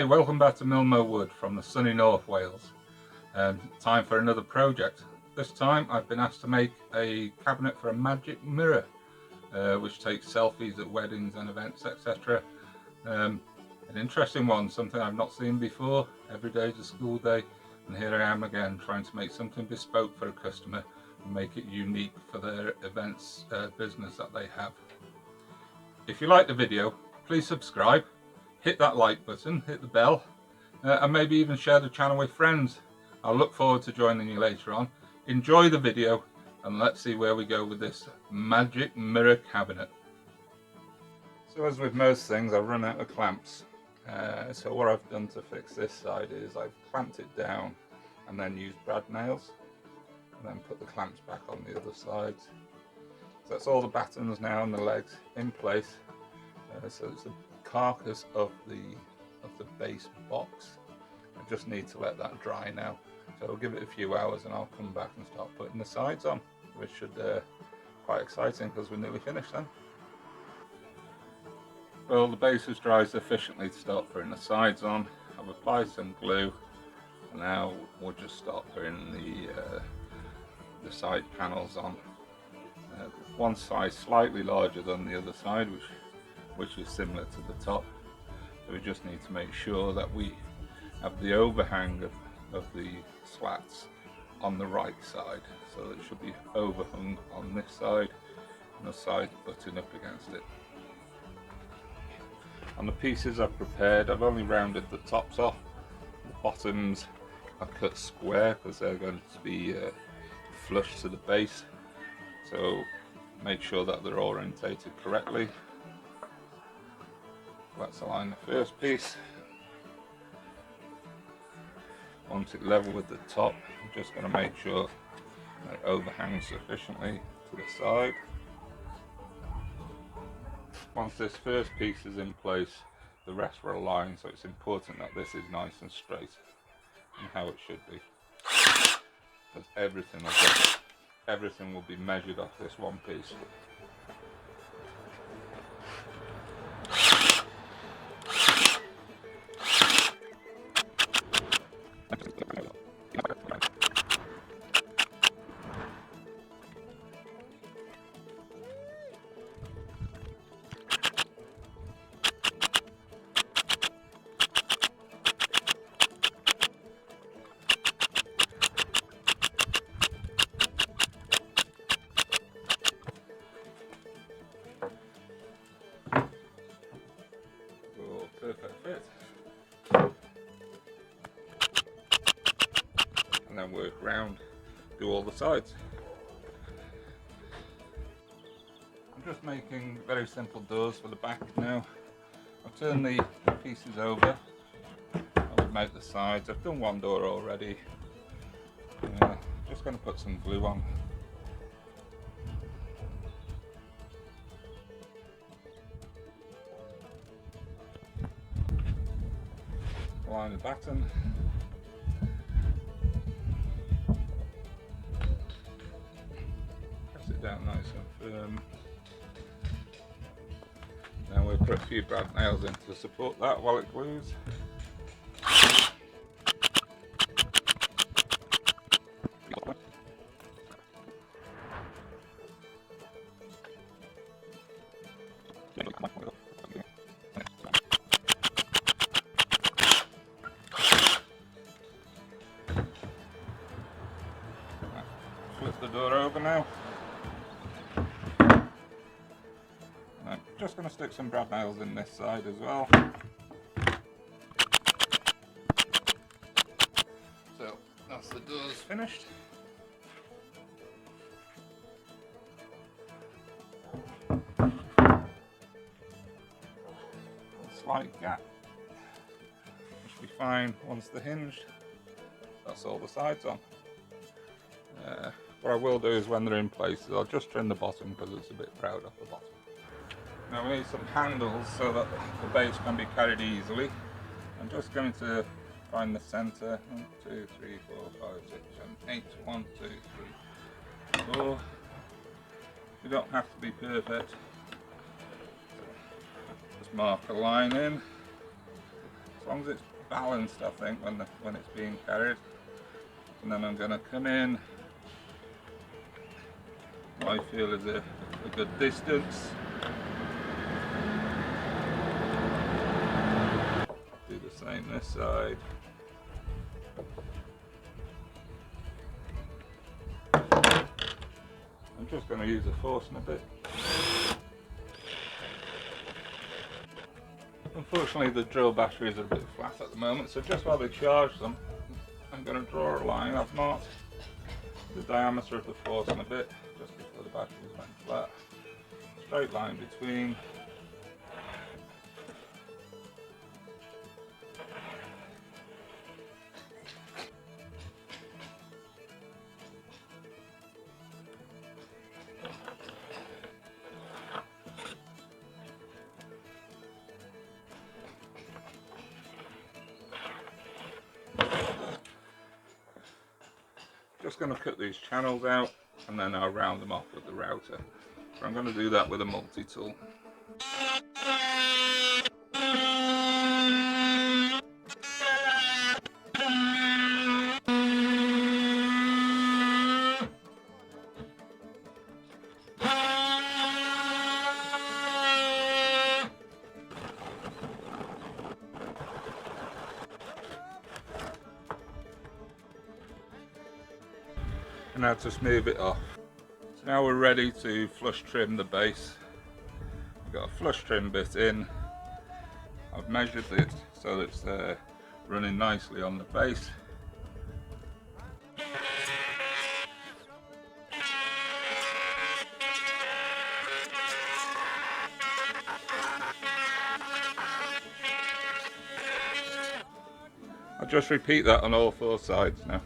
welcome back to Milmo Wood from the sunny North Wales. Time for another project. This time I've been asked to make a cabinet for a magic mirror, which takes selfies at weddings and events, etc. An interesting one, something I've not seen before. Every day is a school day, and here I am again trying to make something bespoke for a customer and make it unique for their events business that they have. If you like the video, please subscribe. Hit that like button, hit the bell, and maybe even share the channel with friends. I'll look forward to joining you later on. Enjoy the video and let's see where we go with this magic mirror cabinet. So as with most things, I've run out of clamps. So what I've done to fix this side is I've clamped it down and then used brad nails and then put the clamps back on the other side. So that's all the battens now and the legs in place. So it's the carcass of the base box. I just need to let that dry now, so I'll give it a few hours and I'll come back and start putting the sides on, which should quite exciting because we're nearly finished then. Well, the base is dry sufficiently to start putting the sides on. I've applied some glue and now we'll just start putting the side panels on. One side slightly larger than the other side, which is similar to the top. So we just need to make sure that we have the overhang of the slats on the right side, so that it should be overhung on this side and the side butting up against it. On the pieces I've prepared, I've only rounded the tops off. The bottoms are cut square because they're going to be flush to the base, so make sure that they're orientated correctly. Let's align the first piece. Once it's level with the top, I'm just going to make sure that it overhangs sufficiently to the side. Once this first piece is in place, the rest will align, so it's important that this is nice and straight and how it should be, because everything will be measured off this one piece. Perfect fit, and then work round, do all the sides. I'm just making very simple doors for the back now. I've turned the pieces over, I've made the sides. I've done one door already. Just going to put some glue on. Align the batten. Press it down nice and firm. Now we'll put a few brad nails in to support that while it glues. Flip the door over now. I'm just going to stick some brad nails in this side as well. So that's the doors finished. A slight gap, which should be fine once they're hinged. That's all the sides on. What I will do is when they're in place, I'll just trim the bottom because it's a bit proud off the bottom. Now we need some handles so that the base can be carried easily. I'm just going to find the centre. 1, 2, 3, 4, 5, 6, 7, 8. 1, 2, 3, 4. You don't have to be perfect. Just mark a line in. As long as it's balanced, I think, when it's being carried. And then I'm going to come in what I feel is a good distance. Do the same this side. I'm just going to use a force and a bit. Unfortunately, the drill batteries are a bit flat at the moment, so just while they charge them, I'm going to draw a line. I've marked the diameter of the force and a bit just before the batteries went flat. Straight line between. Just going to cut these channels out and then I'll round them off with the router. So I'm going to do that with a multi-tool. And now to smooth it off. So now we're ready to flush trim the base. I've got a flush trim bit in. I've measured it so that it's running nicely on the base. I'll just repeat that on all four sides now.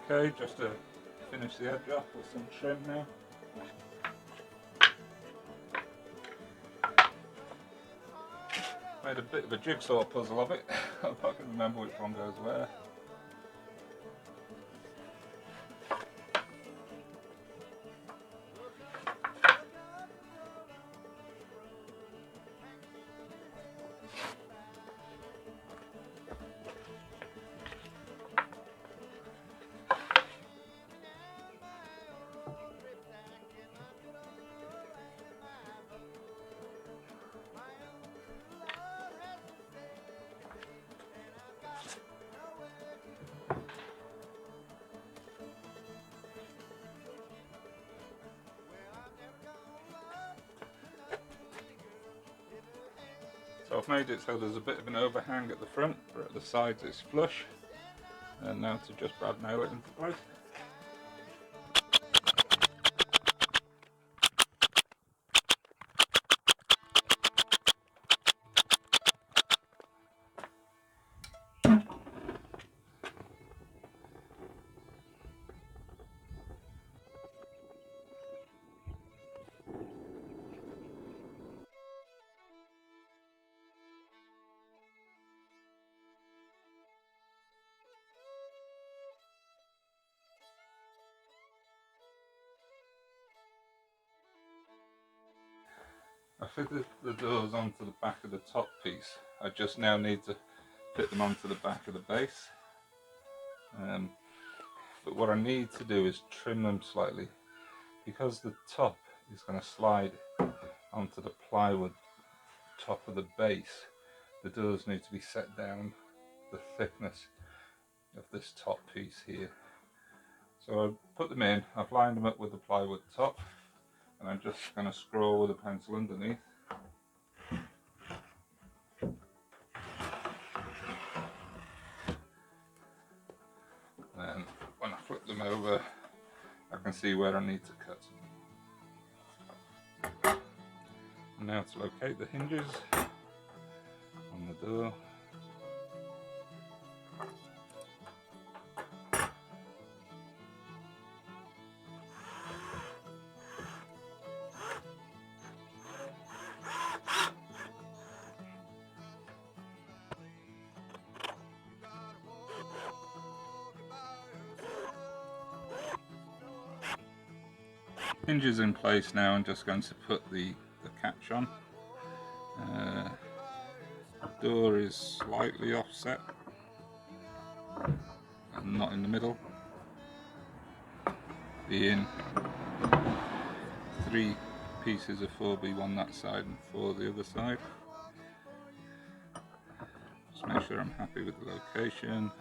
Okay, just to finish the edge off with some trim now. Made a bit of a jigsaw puzzle of it. I can remember which one goes where. So I've made it so there's a bit of an overhang at the front, but at the sides it's flush. And now to just brad nail it into place. I fitted the doors onto the back of the top piece. I just now need to fit them onto the back of the base. But what I need to do is trim them slightly. Because the top is going to slide onto the plywood top of the base, the doors need to be set down the thickness of this top piece here. So I put them in, I've lined them up with the plywood top, and I'm just going to scroll with a pencil underneath. Then when I flip them over, I can see where I need to cut. And now to locate the hinges on the door. Hinges in place now. I'm just going to put the catch on. door is slightly offset and not in the middle, being 3 pieces of 4B, one that side and 4 the other side. Just make sure I'm happy with the location.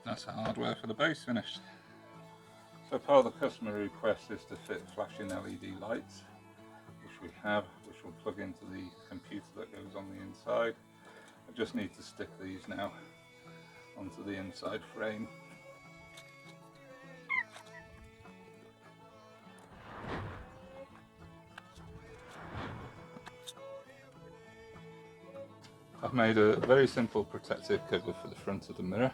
That's the hardware for the base finished. So part of the customer request is to fit flashing LED lights, which we have, which will plug into the computer that goes on the inside. I just need to stick these now onto the inside frame. I've made a very simple protective cover for the front of the mirror.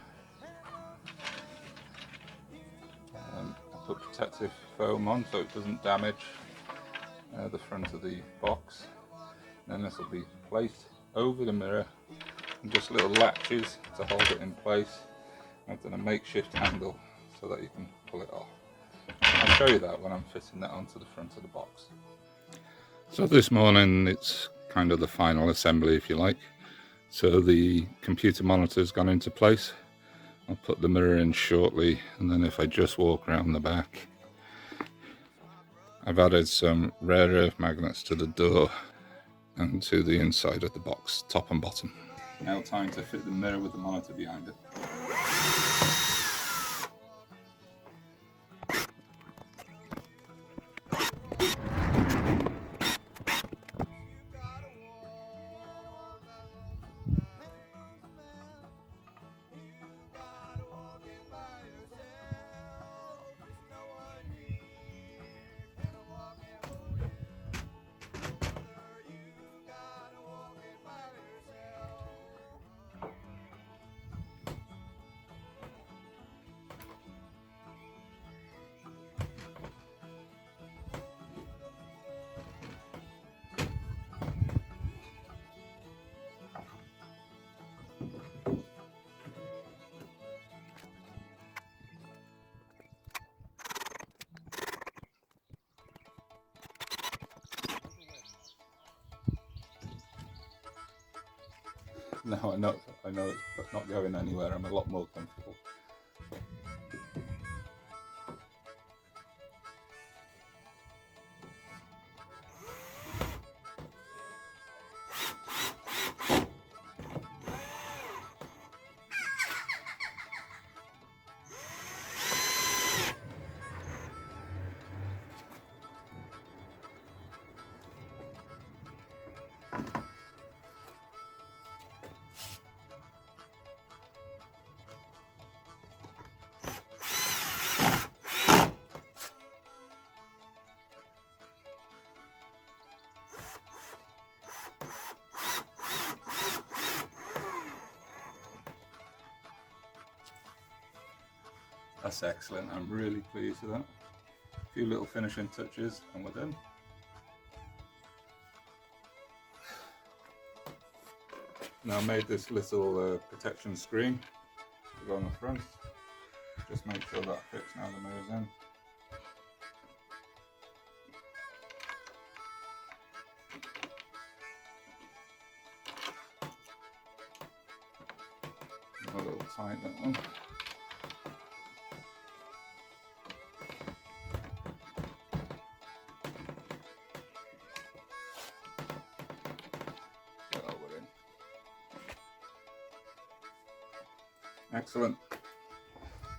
I put protective foam on so it doesn't damage the front of the box. Then this will be placed over the mirror and just little latches to hold it in place. I've done a makeshift handle so that you can pull it off. I'll show you that when I'm fitting that onto the front of the box. So this morning it's kind of the final assembly, if you like. So the computer monitor's gone into place. I'll put the mirror in shortly, and then if I just walk around the back, I've added some rare earth magnets to the door and to the inside of the box, top and bottom. Now time to fit the mirror with the monitor behind it. Now I know it's not going anywhere. I'm a lot more comfortable. That's excellent. I'm really pleased with that. A few little finishing touches and we're done. Now I made this little protection screen to go on the front. Just make sure that fits now the mirror's in. A little tight that one. Excellent.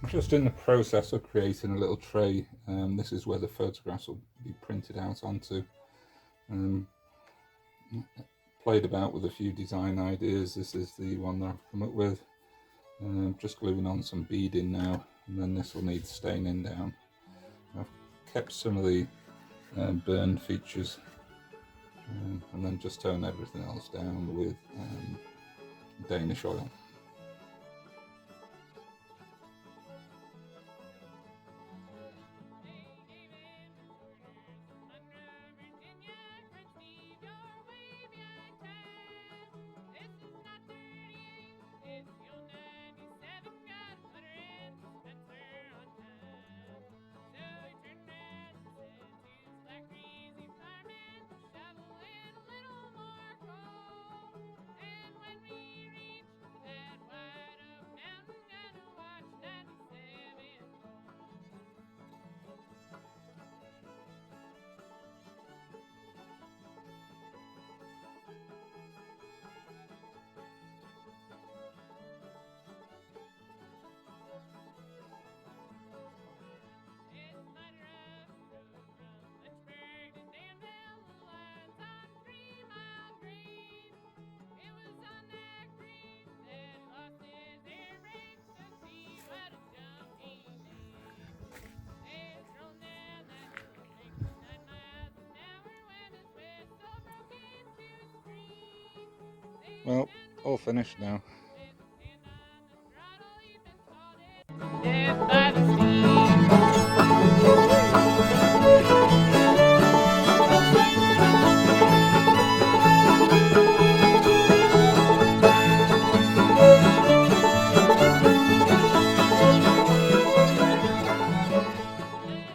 I'm just in the process of creating a little tray. This is where the photographs will be printed out onto. Played about with a few design ideas. This is the one that I've come up with. Just gluing on some beading now, and then this will need staining down. I've kept some of the burn features, and then just tone everything else down with Danish oil. Well, all finished now.